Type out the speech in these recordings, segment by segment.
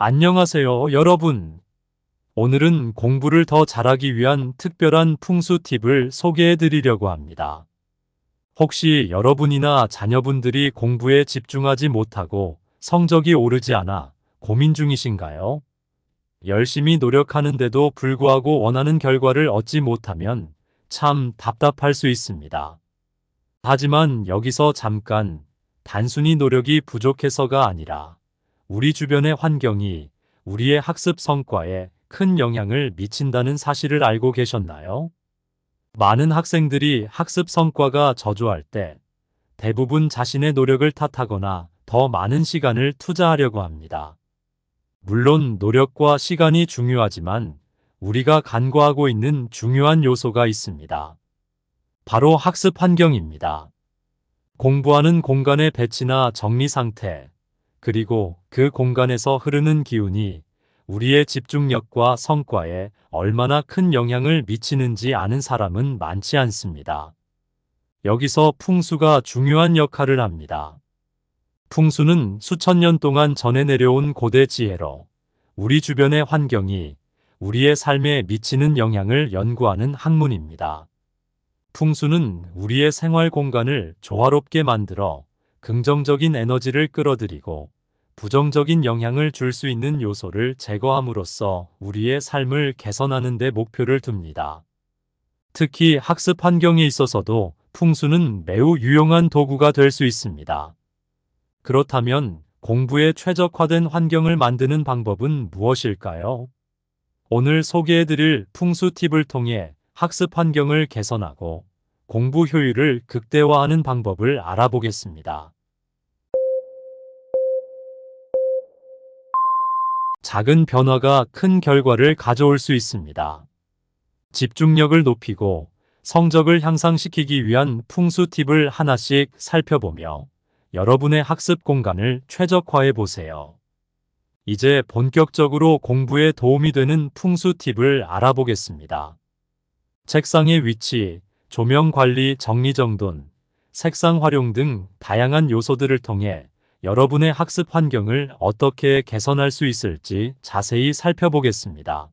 안녕하세요, 여러분. 오늘은 공부를 더 잘하기 위한 특별한 풍수 팁을 소개해 드리려고 합니다. 혹시 여러분이나 자녀분들이 공부에 집중하지 못하고 성적이 오르지 않아 고민 중이신가요? 열심히 노력하는데도 불구하고 원하는 결과를 얻지 못하면 참 답답할 수 있습니다. 하지만 여기서 잠깐, 단순히 노력이 부족해서가 아니라 우리 주변의 환경이 우리의 학습 성과에 큰 영향을 미친다는 사실을 알고 계셨나요? 많은 학생들이 학습 성과가 저조할 때 대부분 자신의 노력을 탓하거나 더 많은 시간을 투자하려고 합니다. 물론 노력과 시간이 중요하지만 우리가 간과하고 있는 중요한 요소가 있습니다. 바로 학습 환경입니다. 공부하는 공간의 배치나 정리 상태, 그리고 그 공간에서 흐르는 기운이 우리의 집중력과 성과에 얼마나 큰 영향을 미치는지 아는 사람은 많지 않습니다. 여기서 풍수가 중요한 역할을 합니다. 풍수는 수천 년 동안 전해 내려온 고대 지혜로 우리 주변의 환경이 우리의 삶에 미치는 영향을 연구하는 학문입니다. 풍수는 우리의 생활 공간을 조화롭게 만들어 긍정적인 에너지를 끌어들이고 부정적인 영향을 줄 수 있는 요소를 제거함으로써 우리의 삶을 개선하는 데 목표를 둡니다. 특히 학습 환경에 있어서도 풍수는 매우 유용한 도구가 될 수 있습니다. 그렇다면 공부에 최적화된 환경을 만드는 방법은 무엇일까요? 오늘 소개해드릴 풍수 팁을 통해 학습 환경을 개선하고 공부 효율을 극대화하는 방법을 알아보겠습니다. 작은 변화가 큰 결과를 가져올 수 있습니다. 집중력을 높이고 성적을 향상시키기 위한 풍수 팁을 하나씩 살펴보며 여러분의 학습 공간을 최적화해 보세요. 이제 본격적으로 공부에 도움이 되는 풍수 팁을 알아보겠습니다. 책상의 위치, 조명 관리, 정리정돈, 색상 활용 등 다양한 요소들을 통해 여러분의 학습 환경을 어떻게 개선할 수 있을지 자세히 살펴보겠습니다.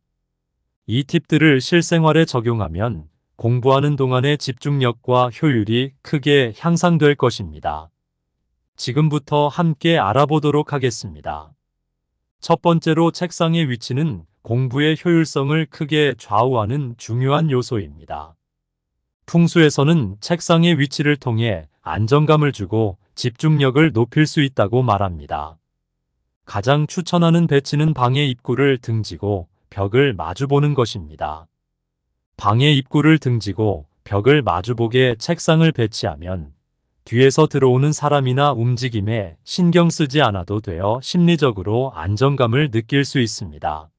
이 팁들을 실생활에 적용하면 공부하는 동안의 집중력과 효율이 크게 향상될 것입니다. 지금부터 함께 알아보도록 하겠습니다. 첫 번째로 책상의 위치는 공부의 효율성을 크게 좌우하는 중요한 요소입니다. 풍수에서는 책상의 위치를 통해 안정감을 주고 집중력을 높일 수 있다고 말합니다. 가장 추천하는 배치는 방의 입구를 등지고 벽을 마주보는 것입니다. 방의 입구를 등지고 벽을 마주보게 책상을 배치하면 뒤에서 들어오는 사람이나 움직임에 신경 쓰지 않아도 되어 심리적으로 안정감을 느낄 수 있습니다.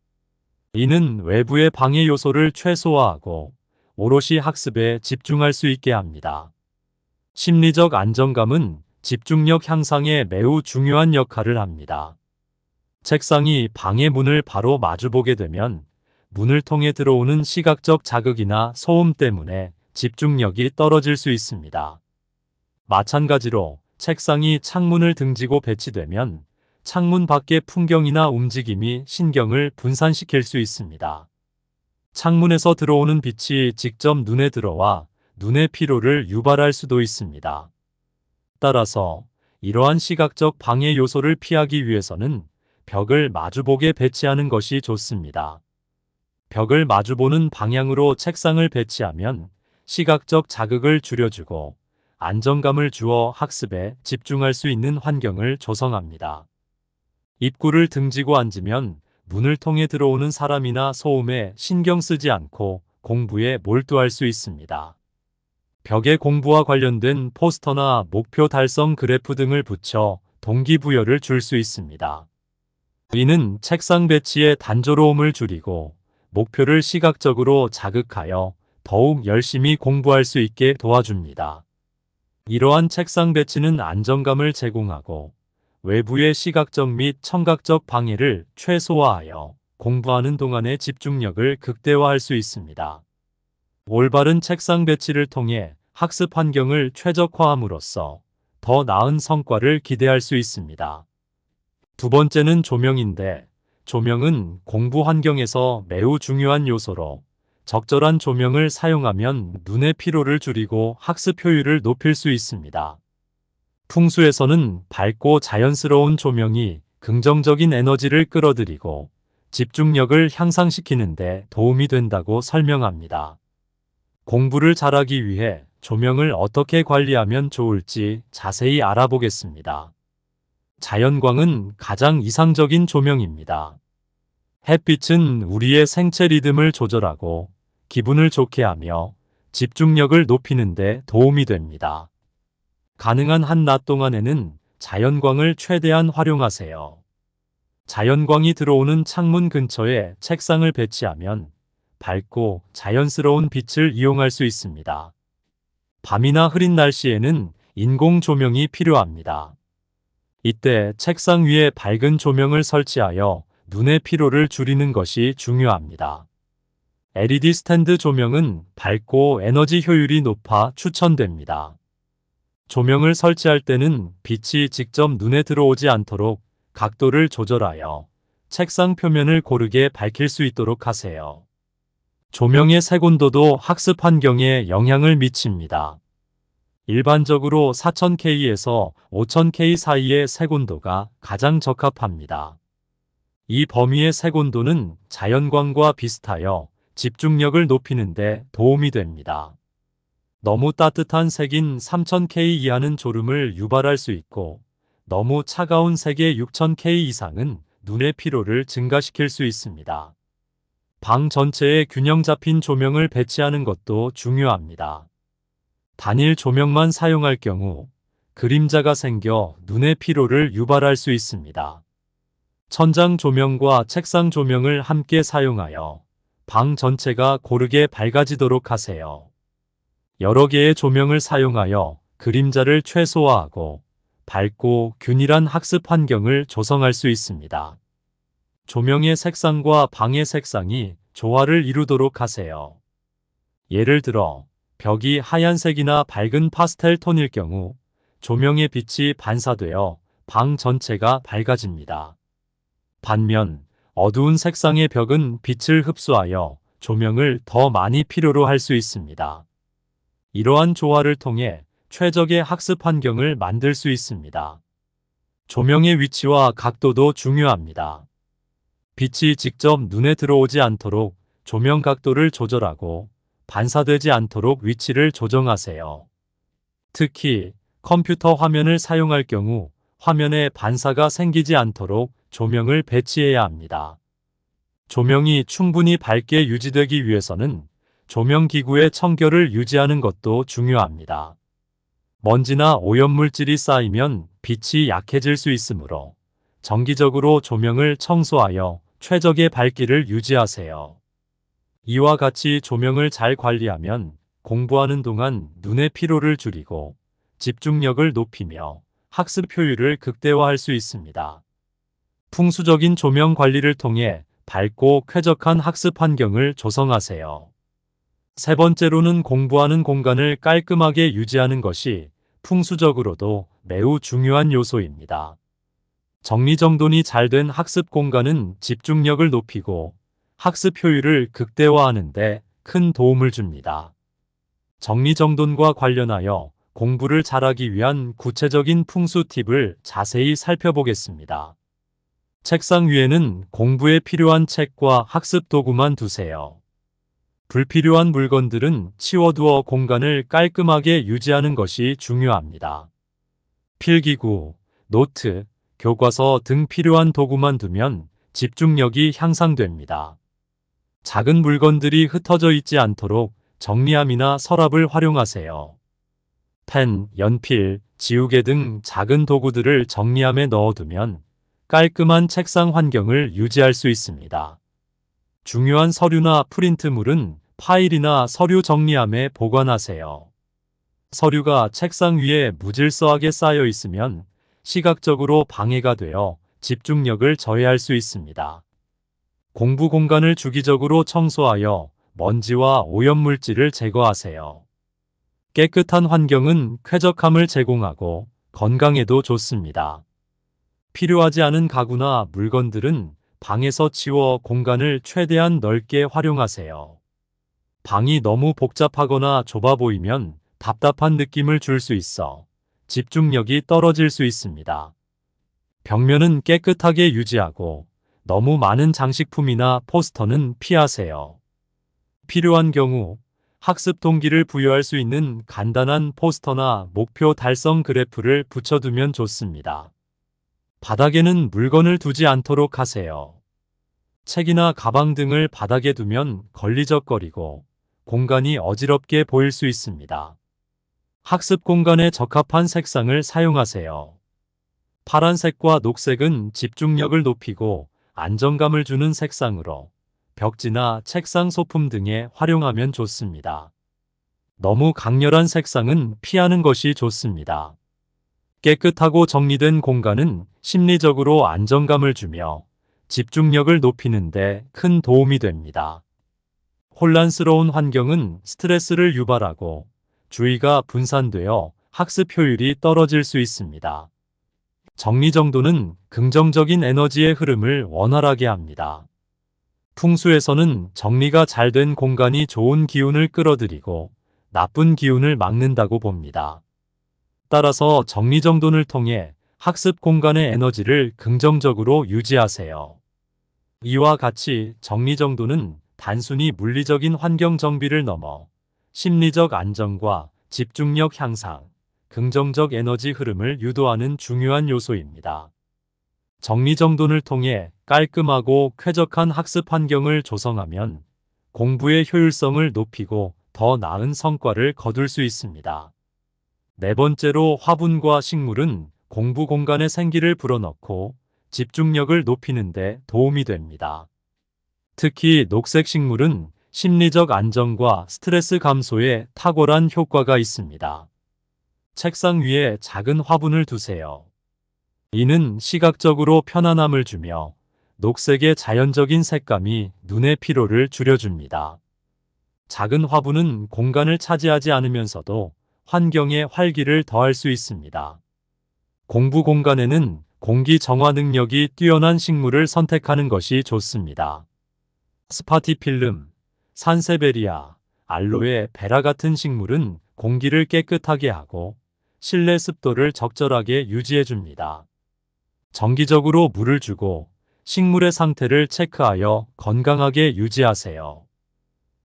이는 외부의 방해 요소를 최소화하고 오롯이 학습에 집중할 수 있게 합니다. 심리적 안정감은 집중력 향상에 매우 중요한 역할을 합니다. 책상이 방의 문을 바로 마주보게 되면 문을 통해 들어오는 시각적 자극이나 소음 때문에 집중력이 떨어질 수 있습니다. 마찬가지로 책상이 창문을 등지고 배치되면 창문 밖의 풍경이나 움직임이 신경을 분산시킬 수 있습니다. 창문에서 들어오는 빛이 직접 눈에 들어와 눈의 피로를 유발할 수도 있습니다. 따라서 이러한 시각적 방해 요소를 피하기 위해서는 벽을 마주보게 배치하는 것이 좋습니다. 벽을 마주보는 방향으로 책상을 배치하면 시각적 자극을 줄여주고 안정감을 주어 학습에 집중할 수 있는 환경을 조성합니다. 입구를 등지고 앉으면 문을 통해 들어오는 사람이나 소음에 신경 쓰지 않고 공부에 몰두할 수 있습니다. 벽에 공부와 관련된 포스터나 목표 달성 그래프 등을 붙여 동기부여를 줄 수 있습니다. 이는 책상 배치의 단조로움을 줄이고 목표를 시각적으로 자극하여 더욱 열심히 공부할 수 있게 도와줍니다. 이러한 책상 배치는 안정감을 제공하고 외부의 시각적 및 청각적 방해를 최소화하여 공부하는 동안의 집중력을 극대화할 수 있습니다. 올바른 책상 배치를 통해 학습 환경을 최적화함으로써 더 나은 성과를 기대할 수 있습니다. 두 번째는 조명인데, 조명은 공부 환경에서 매우 중요한 요소로 적절한 조명을 사용하면 눈의 피로를 줄이고 학습 효율을 높일 수 있습니다. 풍수에서는 밝고 자연스러운 조명이 긍정적인 에너지를 끌어들이고 집중력을 향상시키는 데 도움이 된다고 설명합니다. 공부를 잘하기 위해 조명을 어떻게 관리하면 좋을지 자세히 알아보겠습니다. 자연광은 가장 이상적인 조명입니다. 햇빛은 우리의 생체 리듬을 조절하고 기분을 좋게 하며 집중력을 높이는 데 도움이 됩니다. 가능한 한 낮 동안에는 자연광을 최대한 활용하세요. 자연광이 들어오는 창문 근처에 책상을 배치하면 밝고 자연스러운 빛을 이용할 수 있습니다. 밤이나 흐린 날씨에는 인공 조명이 필요합니다. 이때 책상 위에 밝은 조명을 설치하여 눈의 피로를 줄이는 것이 중요합니다. LED 스탠드 조명은 밝고 에너지 효율이 높아 추천됩니다. 조명을 설치할 때는 빛이 직접 눈에 들어오지 않도록 각도를 조절하여 책상 표면을 고르게 밝힐 수 있도록 하세요. 조명의 색온도도 학습 환경에 영향을 미칩니다. 일반적으로 4000K에서 5000K 사이의 색온도가 가장 적합합니다. 이 범위의 색온도는 자연광과 비슷하여 집중력을 높이는 데 도움이 됩니다. 너무 따뜻한 색인 3000K 이하는 졸음을 유발할 수 있고 너무 차가운 색의 6000K 이상은 눈의 피로를 증가시킬 수 있습니다. 방 전체에 균형 잡힌 조명을 배치하는 것도 중요합니다. 단일 조명만 사용할 경우 그림자가 생겨 눈의 피로를 유발할 수 있습니다. 천장 조명과 책상 조명을 함께 사용하여 방 전체가 고르게 밝아지도록 하세요. 여러 개의 조명을 사용하여 그림자를 최소화하고 밝고 균일한 학습 환경을 조성할 수 있습니다. 조명의 색상과 방의 색상이 조화를 이루도록 하세요. 예를 들어 벽이 하얀색이나 밝은 파스텔 톤일 경우 조명의 빛이 반사되어 방 전체가 밝아집니다. 반면 어두운 색상의 벽은 빛을 흡수하여 조명을 더 많이 필요로 할 수 있습니다. 이러한 조화를 통해 최적의 학습 환경을 만들 수 있습니다. 조명의 위치와 각도도 중요합니다. 빛이 직접 눈에 들어오지 않도록 조명 각도를 조절하고 반사되지 않도록 위치를 조정하세요. 특히 컴퓨터 화면을 사용할 경우 화면에 반사가 생기지 않도록 조명을 배치해야 합니다. 조명이 충분히 밝게 유지되기 위해서는 조명기구의 청결을 유지하는 것도 중요합니다. 먼지나 오염물질이 쌓이면 빛이 약해질 수 있으므로 정기적으로 조명을 청소하여 최적의 밝기를 유지하세요. 이와 같이 조명을 잘 관리하면 공부하는 동안 눈의 피로를 줄이고 집중력을 높이며 학습 효율을 극대화할 수 있습니다. 풍수적인 조명 관리를 통해 밝고 쾌적한 학습 환경을 조성하세요. 세 번째로는 공부하는 공간을 깔끔하게 유지하는 것이 풍수적으로도 매우 중요한 요소입니다. 정리정돈이 잘 된 학습 공간은 집중력을 높이고 학습 효율을 극대화하는 데 큰 도움을 줍니다. 정리정돈과 관련하여 공부를 잘하기 위한 구체적인 풍수 팁을 자세히 살펴보겠습니다. 책상 위에는 공부에 필요한 책과 학습 도구만 두세요. 불필요한 물건들은 치워두어 공간을 깔끔하게 유지하는 것이 중요합니다. 필기구, 노트, 교과서 등 필요한 도구만 두면 집중력이 향상됩니다. 작은 물건들이 흩어져 있지 않도록 정리함이나 서랍을 활용하세요. 펜, 연필, 지우개 등 작은 도구들을 정리함에 넣어두면 깔끔한 책상 환경을 유지할 수 있습니다. 중요한 서류나 프린트물은 파일이나 서류 정리함에 보관하세요. 서류가 책상 위에 무질서하게 쌓여 있으면 시각적으로 방해가 되어 집중력을 저해할 수 있습니다. 공부 공간을 주기적으로 청소하여 먼지와 오염물질을 제거하세요. 깨끗한 환경은 쾌적함을 제공하고 건강에도 좋습니다. 필요하지 않은 가구나 물건들은 방에서 치워 공간을 최대한 넓게 활용하세요. 방이 너무 복잡하거나 좁아 보이면 답답한 느낌을 줄 수 있어 집중력이 떨어질 수 있습니다. 벽면은 깨끗하게 유지하고 너무 많은 장식품이나 포스터는 피하세요. 필요한 경우 학습 동기를 부여할 수 있는 간단한 포스터나 목표 달성 그래프를 붙여두면 좋습니다. 바닥에는 물건을 두지 않도록 하세요. 책이나 가방 등을 바닥에 두면 걸리적거리고 공간이 어지럽게 보일 수 있습니다. 학습 공간에 적합한 색상을 사용하세요. 파란색과 녹색은 집중력을 높이고 안정감을 주는 색상으로 벽지나 책상 소품 등에 활용하면 좋습니다. 너무 강렬한 색상은 피하는 것이 좋습니다. 깨끗하고 정리된 공간은 심리적으로 안정감을 주며 집중력을 높이는 데 큰 도움이 됩니다. 혼란스러운 환경은 스트레스를 유발하고 주의가 분산되어 학습 효율이 떨어질 수 있습니다. 정리정돈은 긍정적인 에너지의 흐름을 원활하게 합니다. 풍수에서는 정리가 잘 된 공간이 좋은 기운을 끌어들이고 나쁜 기운을 막는다고 봅니다. 따라서 정리정돈을 통해 학습 공간의 에너지를 긍정적으로 유지하세요. 이와 같이 정리정돈은 단순히 물리적인 환경 정비를 넘어 심리적 안정과 집중력 향상, 긍정적 에너지 흐름을 유도하는 중요한 요소입니다. 정리정돈을 통해 깔끔하고 쾌적한 학습 환경을 조성하면 공부의 효율성을 높이고 더 나은 성과를 거둘 수 있습니다. 네 번째로 화분과 식물은 공부 공간에 생기를 불어넣고 집중력을 높이는 데 도움이 됩니다. 특히 녹색 식물은 심리적 안정과 스트레스 감소에 탁월한 효과가 있습니다. 책상 위에 작은 화분을 두세요. 이는 시각적으로 편안함을 주며 녹색의 자연적인 색감이 눈의 피로를 줄여줍니다. 작은 화분은 공간을 차지하지 않으면서도 환경에 활기를 더할 수 있습니다. 공부 공간에는 공기 정화 능력이 뛰어난 식물을 선택하는 것이 좋습니다. 스파티필름, 산세베리아, 알로에 베라 같은 식물은 공기를 깨끗하게 하고 실내 습도를 적절하게 유지해 줍니다. 정기적으로 물을 주고 식물의 상태를 체크하여 건강하게 유지하세요.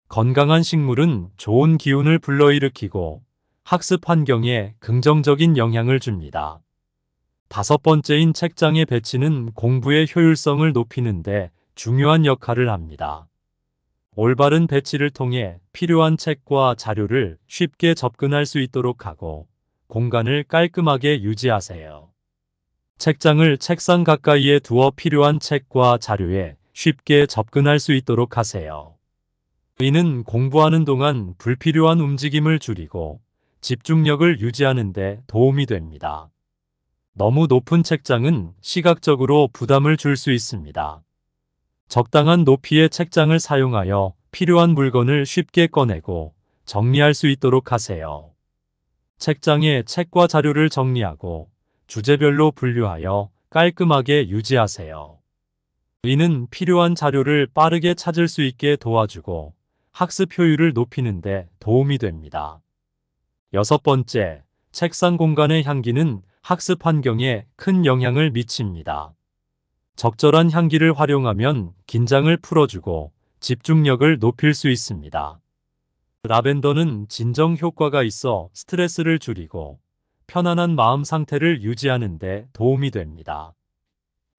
건강한 식물은 좋은 기운을 불러일으키고 학습 환경에 긍정적인 영향을 줍니다. 다섯 번째인 책장의 배치는 공부의 효율성을 높이는데 중요한 역할을 합니다. 올바른 배치를 통해 필요한 책과 자료를 쉽게 접근할 수 있도록 하고 공간을 깔끔하게 유지하세요. 책장을 책상 가까이에 두어 필요한 책과 자료에 쉽게 접근할 수 있도록 하세요. 이는 공부하는 동안 불필요한 움직임을 줄이고 집중력을 유지하는 데 도움이 됩니다. 너무 높은 책장은 시각적으로 부담을 줄 수 있습니다. 적당한 높이의 책장을 사용하여 필요한 물건을 쉽게 꺼내고 정리할 수 있도록 하세요. 책장에 책과 자료를 정리하고 주제별로 분류하여 깔끔하게 유지하세요. 이는 필요한 자료를 빠르게 찾을 수 있게 도와주고 학습 효율을 높이는 데 도움이 됩니다. 여섯 번째, 책상 공간의 향기는 학습 환경에 큰 영향을 미칩니다. 적절한 향기를 활용하면 긴장을 풀어주고 집중력을 높일 수 있습니다. 라벤더는 진정 효과가 있어 스트레스를 줄이고 편안한 마음 상태를 유지하는 데 도움이 됩니다.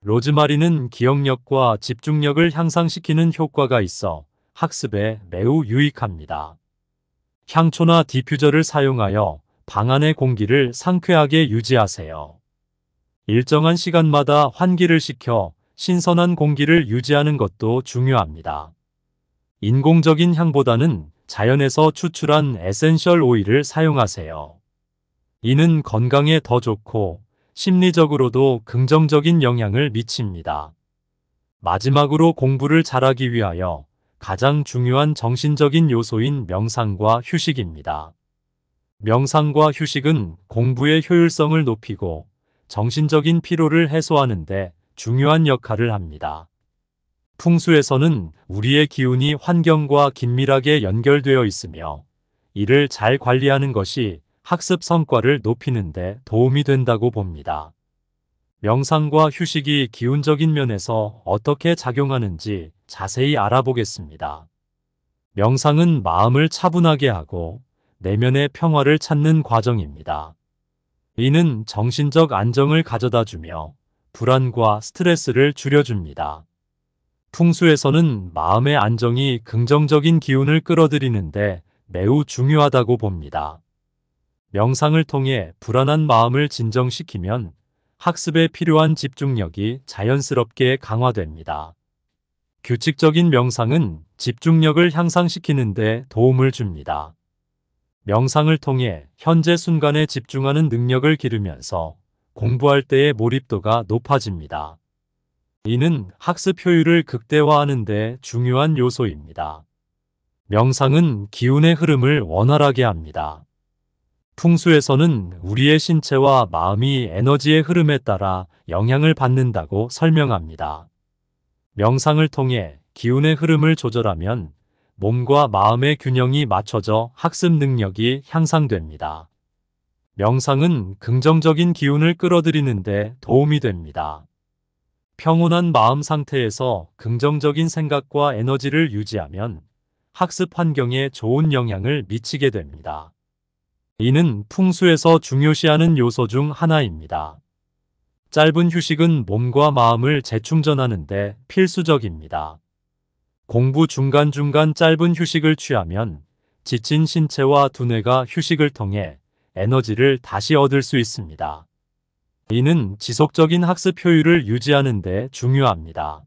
로즈마리는 기억력과 집중력을 향상시키는 효과가 있어 학습에 매우 유익합니다. 향초나 디퓨저를 사용하여 방 안의 공기를 상쾌하게 유지하세요. 일정한 시간마다 환기를 시켜 신선한 공기를 유지하는 것도 중요합니다. 인공적인 향보다는 자연에서 추출한 에센셜 오일을 사용하세요. 이는 건강에 더 좋고 심리적으로도 긍정적인 영향을 미칩니다. 마지막으로 공부를 잘하기 위하여 가장 중요한 정신적인 요소인 명상과 휴식입니다. 명상과 휴식은 공부의 효율성을 높이고 정신적인 피로를 해소하는 데 중요한 역할을 합니다. 풍수에서는 우리의 기운이 환경과 긴밀하게 연결되어 있으며 이를 잘 관리하는 것이 학습 성과를 높이는 데 도움이 된다고 봅니다. 명상과 휴식이 기운적인 면에서 어떻게 작용하는지 자세히 알아보겠습니다. 명상은 마음을 차분하게 하고 내면의 평화를 찾는 과정입니다. 이는 정신적 안정을 가져다 주며 불안과 스트레스를 줄여줍니다. 풍수에서는 마음의 안정이 긍정적인 기운을 끌어들이는데 매우 중요하다고 봅니다. 명상을 통해 불안한 마음을 진정시키면 학습에 필요한 집중력이 자연스럽게 강화됩니다. 규칙적인 명상은 집중력을 향상시키는 데 도움을 줍니다. 명상을 통해 현재 순간에 집중하는 능력을 기르면서 공부할 때의 몰입도가 높아집니다. 이는 학습 효율을 극대화하는 데 중요한 요소입니다. 명상은 기운의 흐름을 원활하게 합니다. 풍수에서는 우리의 신체와 마음이 에너지의 흐름에 따라 영향을 받는다고 설명합니다. 명상을 통해 기운의 흐름을 조절하면 몸과 마음의 균형이 맞춰져 학습 능력이 향상됩니다. 명상은 긍정적인 기운을 끌어들이는 데 도움이 됩니다. 평온한 마음 상태에서 긍정적인 생각과 에너지를 유지하면 학습 환경에 좋은 영향을 미치게 됩니다. 이는 풍수에서 중요시하는 요소 중 하나입니다. 짧은 휴식은 몸과 마음을 재충전하는 데 필수적입니다. 공부 중간중간 짧은 휴식을 취하면 지친 신체와 두뇌가 휴식을 통해 에너지를 다시 얻을 수 있습니다. 이는 지속적인 학습 효율을 유지하는 데 중요합니다.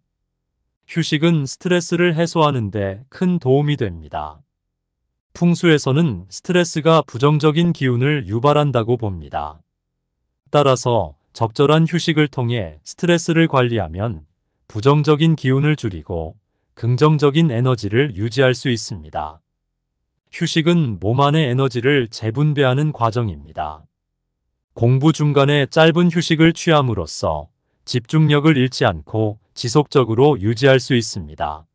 휴식은 스트레스를 해소하는 데 큰 도움이 됩니다. 풍수에서는 스트레스가 부정적인 기운을 유발한다고 봅니다. 따라서 적절한 휴식을 통해 스트레스를 관리하면 부정적인 기운을 줄이고 긍정적인 에너지를 유지할 수 있습니다. 휴식은 몸 안의 에너지를 재분배하는 과정입니다. 공부 중간에 짧은 휴식을 취함으로써 집중력을 잃지 않고 지속적으로 유지할 수 있습니다.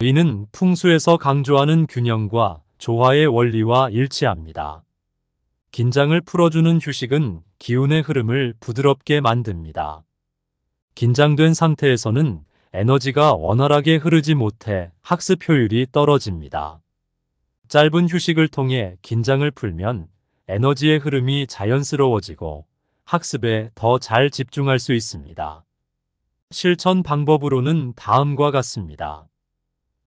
이는 풍수에서 강조하는 균형과 조화의 원리와 일치합니다. 긴장을 풀어주는 휴식은 기운의 흐름을 부드럽게 만듭니다. 긴장된 상태에서는 에너지가 원활하게 흐르지 못해 학습 효율이 떨어집니다. 짧은 휴식을 통해 긴장을 풀면 에너지의 흐름이 자연스러워지고 학습에 더 잘 집중할 수 있습니다. 실천 방법으로는 다음과 같습니다.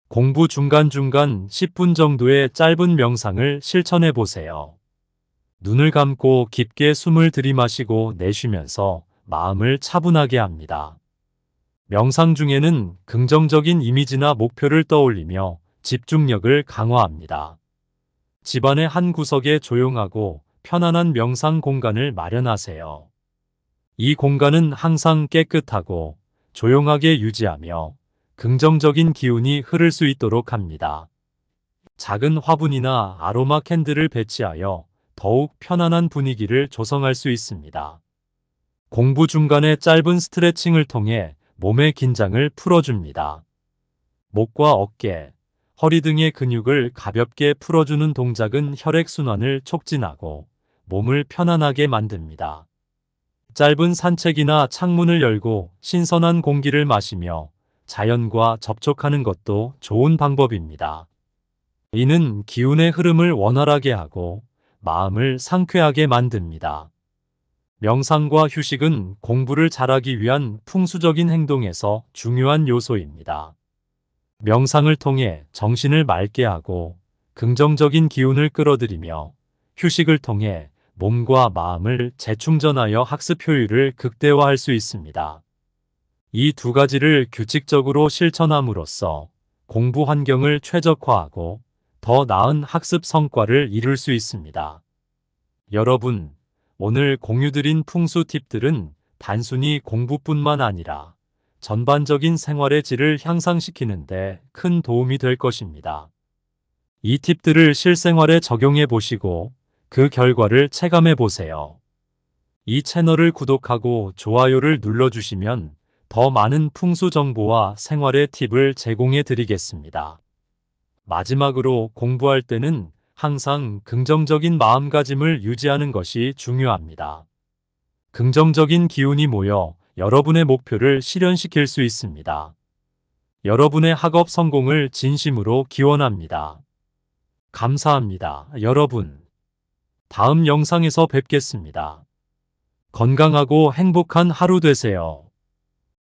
공부 중간중간 10분 정도의 짧은 명상을 실천해 보세요. 눈을 감고 깊게 숨을 들이마시고 내쉬면서 마음을 차분하게 합니다. 명상 중에는 긍정적인 이미지나 목표를 떠올리며 집중력을 강화합니다. 집안의 한 구석에 조용하고 편안한 명상 공간을 마련하세요. 이 공간은 항상 깨끗하고 조용하게 유지하며 긍정적인 기운이 흐를 수 있도록 합니다. 작은 화분이나 아로마 캔들을 배치하여 더욱 편안한 분위기를 조성할 수 있습니다. 공부 중간에 짧은 스트레칭을 통해 몸의 긴장을 풀어줍니다. 목과 어깨, 허리 등의 근육을 가볍게 풀어주는 동작은 혈액순환을 촉진하고 몸을 편안하게 만듭니다. 짧은 산책이나 창문을 열고 신선한 공기를 마시며 자연과 접촉하는 것도 좋은 방법입니다. 이는 기운의 흐름을 원활하게 하고 마음을 상쾌하게 만듭니다. 명상과 휴식은 공부를 잘하기 위한 풍수적인 행동에서 중요한 요소입니다. 명상을 통해 정신을 맑게 하고 긍정적인 기운을 끌어들이며 휴식을 통해 몸과 마음을 재충전하여 학습 효율을 극대화할 수 있습니다. 이 두 가지를 규칙적으로 실천함으로써 공부 환경을 최적화하고 더 나은 학습 성과를 이룰 수 있습니다. 여러분, 오늘 공유드린 풍수 팁들은 단순히 공부뿐만 아니라 전반적인 생활의 질을 향상시키는데 큰 도움이 될 것입니다. 이 팁들을 실생활에 적용해 보시고 그 결과를 체감해 보세요. 이 채널을 구독하고 좋아요를 눌러주시면 더 많은 풍수 정보와 생활의 팁을 제공해 드리겠습니다. 마지막으로 공부할 때는 항상 긍정적인 마음가짐을 유지하는 것이 중요합니다. 긍정적인 기운이 모여 여러분의 목표를 실현시킬 수 있습니다. 여러분의 학업 성공을 진심으로 기원합니다. 감사합니다, 여러분. 다음 영상에서 뵙겠습니다. 건강하고 행복한 하루 되세요.